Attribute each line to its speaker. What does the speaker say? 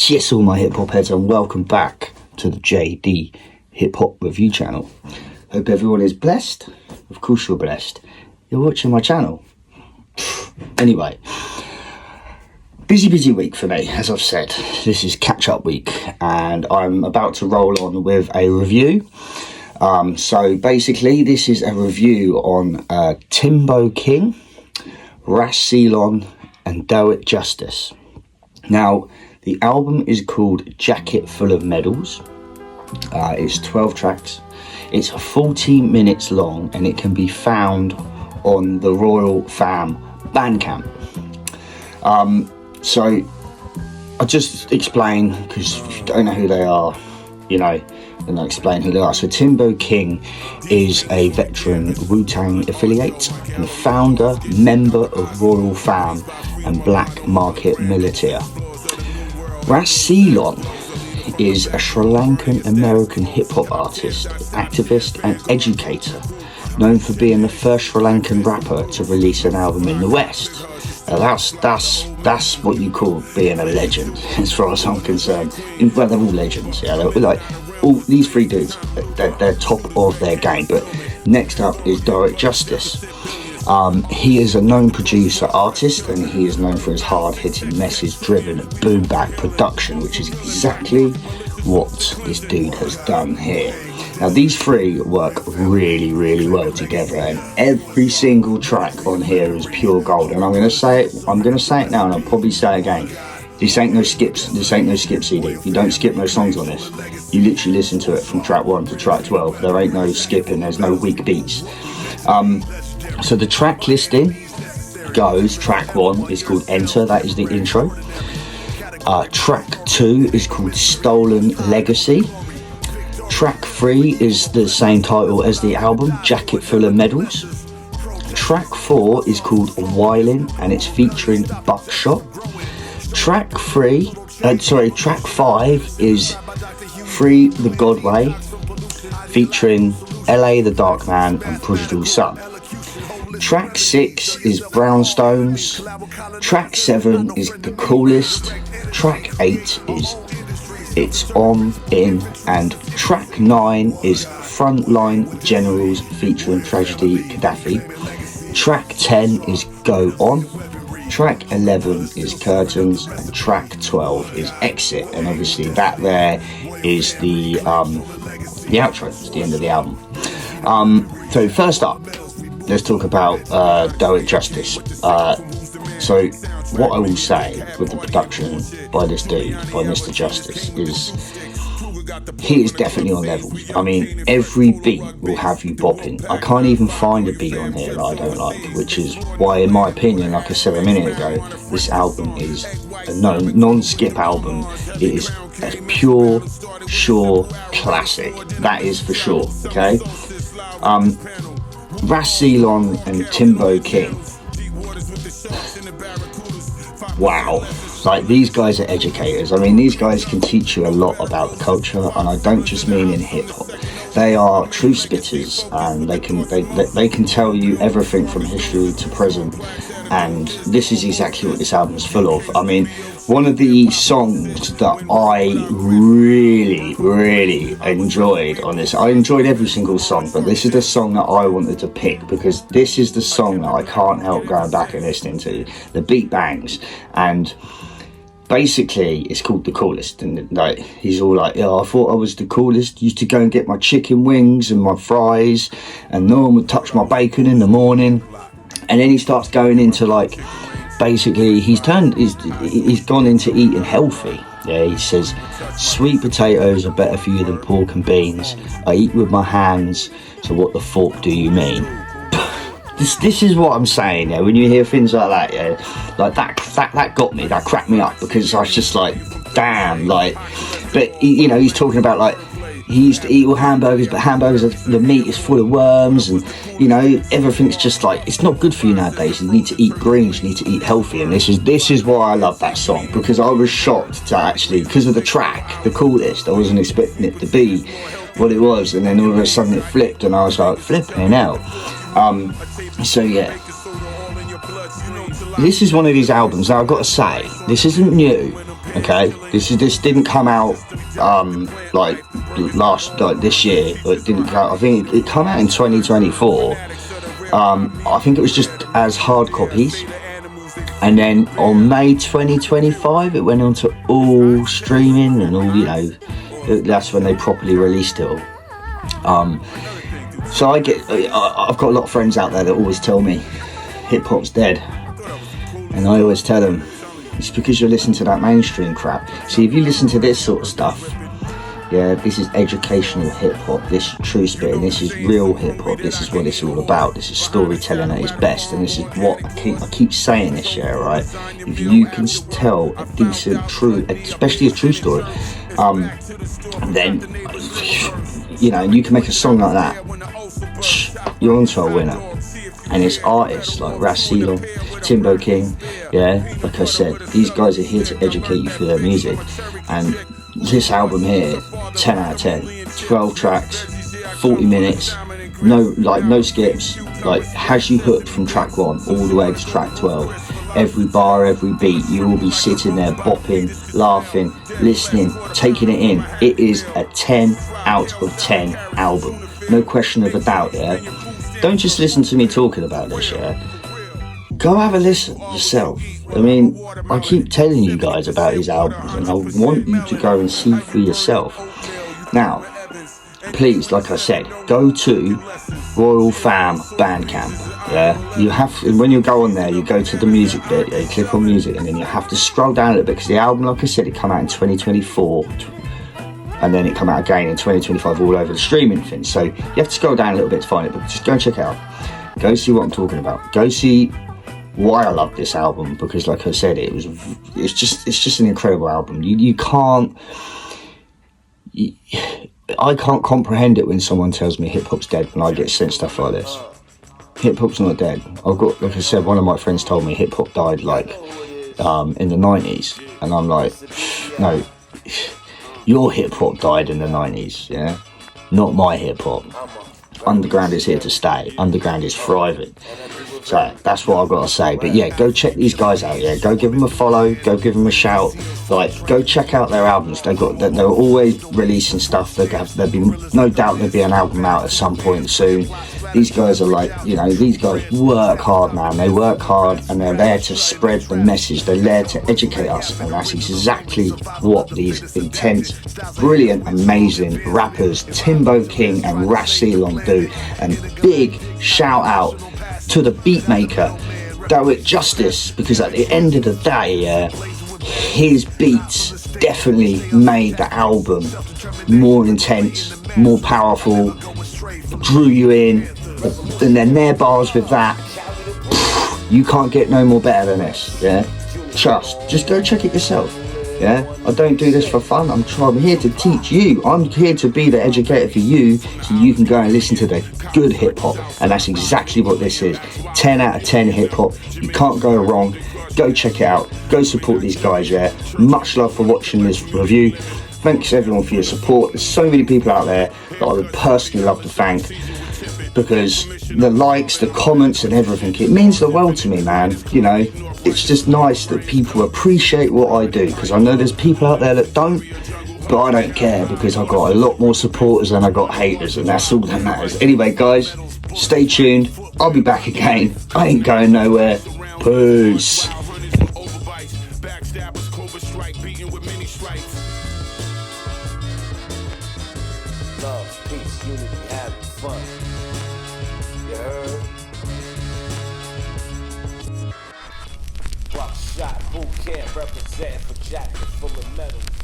Speaker 1: Yes, all my hip hop heads, and welcome back to the JD Hip Hop Review channel. Hope everyone is blessed. Of course you're blessed. You're watching my channel. Anyway, busy week for me, as I've said. This is catch-up week, and I'm about to roll on with a review. So basically, this is a review on Timbo King, Ras Ceylon, and Dawit Justice. Now, the album is called Jacket Full of Medals. It's 12 tracks. It's 14 minutes long, and it can be found on the Royal Fam Bandcamp. So I'll just explain, because if you don't know who they are, you know, and I'll explain who they are. So Timbo King is a veteran Wu-Tang affiliate and founder, member of Royal Fam and Black Market Militia. Ras Ceylon is a Sri Lankan American hip-hop artist, activist and educator, known for being the first Sri Lankan rapper to release an album in the West. Now that's what you call being a legend, as far as I'm concerned. Well, they're all legends, yeah. They're like all these three dudes. They're top of their game. But next up is Dawit Justice. He is a known producer, artist, and he is known for his hard-hitting, message-driven, boom-bap production, which is exactly what this dude has done here. Now, these three work really well together, and every single track on here is pure gold. And I'm gonna say it now, and I'll probably say it again. This ain't no skips. This ain't no skip CD. You don't skip no songs on this. You literally listen to it from track 1 to track 12. There ain't no skipping. There's no weak beats. So the track listing goes, track 1 is called Enter, that is the intro. Track 2 is called Stolen Legacy. Track 3 is the same title as the album, Jacket Full of Medals. Track 4 is called Wildin', and it's featuring Buckshot. Track 5 is Free the God Way, featuring LA the Dark Man and Prodigal Son. Track 6 is Brownstones. Track 7 is The Coolest. Track 8 is It's On, In, and track 9 is Frontline Generals featuring Tragedy Gaddafi. Track 10 is Go On. Track 11 is Curtains, and track 12 is Exit. And obviously that there is the outro. It's the end of the album. So first up, let's talk about Dawit Justice. So what I will say with the production by this dude, by Mr. Justice, is he is definitely on levels. I mean, every beat will have you bopping. I can't even find a beat on here that I don't like, which is why, in my opinion, like I said a minute ago, this album is a non-skip album. It is a pure, sure classic. That is for sure, okay? Ras Ceylon and Timbo King. Wow. Like, these guys are educators. I mean, these guys can teach you a lot about the culture, and I don't just mean in hip-hop. They are true spitters, and they can tell you everything from history to present, and this is exactly what this album is full of. I mean, one of the songs that I really enjoyed on this, I enjoyed every single song, but this is the song that I wanted to pick, because this is the song that I can't help going back and listening to. The beat bangs, and basically it's called The Coolest, and like he's all like, yeah, I thought I was the coolest, used to go and get my chicken wings and my fries, and no one would touch my bacon in the morning. And then he starts going into, like, basically he's gone into eating healthy. Yeah, he says, sweet potatoes are better for you than pork and beans. I eat with my hands, so what the fork do you mean? This is what I'm saying, yeah, when you hear things like that, yeah, like that got me, that cracked me up, because I was just like, damn, like, but you know, he's talking about, like, he used to eat all hamburgers, but the meat is full of worms, and you know, everything's just like, it's not good for you nowadays. You need to eat greens, you need to eat healthy, and this is why I love that song, because I was shocked to actually, because of the track, The Coolest, I wasn't expecting it to be what it was, and then all of a sudden it flipped, and I was like, flipping out. So yeah, this is one of these albums. Now I've got to say, this isn't new. Okay, this didn't come out like this year. It didn't come, I think it came out in 2024. I think it was just as hard copies, and then on May 2025 it went on to all streaming and all, you know, that's when they properly released it all. So I've got a lot of friends out there that always tell me hip hop's dead, and I always tell them it's because you're listening to that mainstream crap. See, if you listen to this sort of stuff, yeah, this is educational hip hop, this is true spitting, this is real hip hop, this is what it's all about, this is storytelling at its best, and this is what I keep saying this, yeah, right? If you can tell a decent, true, especially a true story, then, you know, you can make a song like that, you're onto a winner. And it's artists like Ras Ceylon, Timbo King, yeah, like I said, these guys are here to educate you through their music. And this album here, 10 out of 10, 12 tracks, 40 minutes, no skips, like has you hooked from track 1 all the way to track 12. Every bar, every beat, you will be sitting there bopping, laughing, listening, taking it in. It is a 10 out of 10 album, no question of a doubt, yeah. Don't just listen to me talking about this, yeah. Go have a listen yourself. I mean, I keep telling you guys about these albums, and I want you to go and see for yourself. Now, please, like I said, go to Royal Fam Bandcamp. Yeah, you have, and when you go on there, you go to the music bit. Yeah, you click on music, and then you have to scroll down a little bit because the album, like I said, it came out in 2024. And then it come out again in 2025 all over the streaming thing. So you have to scroll down a little bit to find it, but just go and check it out. Go see what I'm talking about. Go see why I love this album, because like I said, it's just an incredible album. I can't comprehend it when someone tells me hip hop's dead when I get sent stuff like this. Hip hop's not dead. I've got, like I said, one of my friends told me hip hop died like in the 90s, and I'm like, no. Your hip-hop died in the 90s, yeah? Not my hip-hop. Underground is here to stay. Underground is thriving. So, that's what I've got to say. But yeah, go check these guys out, yeah? Go give them a follow. Go give them a shout. Like, go check out their albums. They're always releasing stuff. No doubt there'll be an album out at some point soon. These guys are like, you know, these guys work hard, man. They work hard, and they're there to spread the message. They're there to educate us, and that's exactly what these intense, brilliant, amazing rappers Timbo King and Ras Ceylon do. And big shout out to the beat maker Dawit Justice, because at the end of the day, his beats definitely made the album more intense, more powerful, drew you in. And then their bars with that, you can't get no more better than this, yeah? Just go check it yourself, yeah? I don't do this for fun. I'm here to teach you. I'm here to be the educator for you, so you can go and listen to the good hip hop. And that's exactly what this is. 10 out of 10 hip hop. You can't go wrong. Go check it out. Go support these guys, yeah? Much love for watching this review. Thanks everyone for your support. There's so many people out there that I would personally love to thank, because the likes, the comments and everything, it means the world to me, man. You know, it's just nice that people appreciate what I do, because I know there's people out there that don't, but I don't care, because I've got a lot more supporters than I got haters, and that's all that matters. Anyway, guys, stay tuned. I'll be back again. I ain't going nowhere. Peace.
Speaker 2: Love, peace, unity, having fun. You heard? Drop shot, boot camp, representing for Jack, full of medals.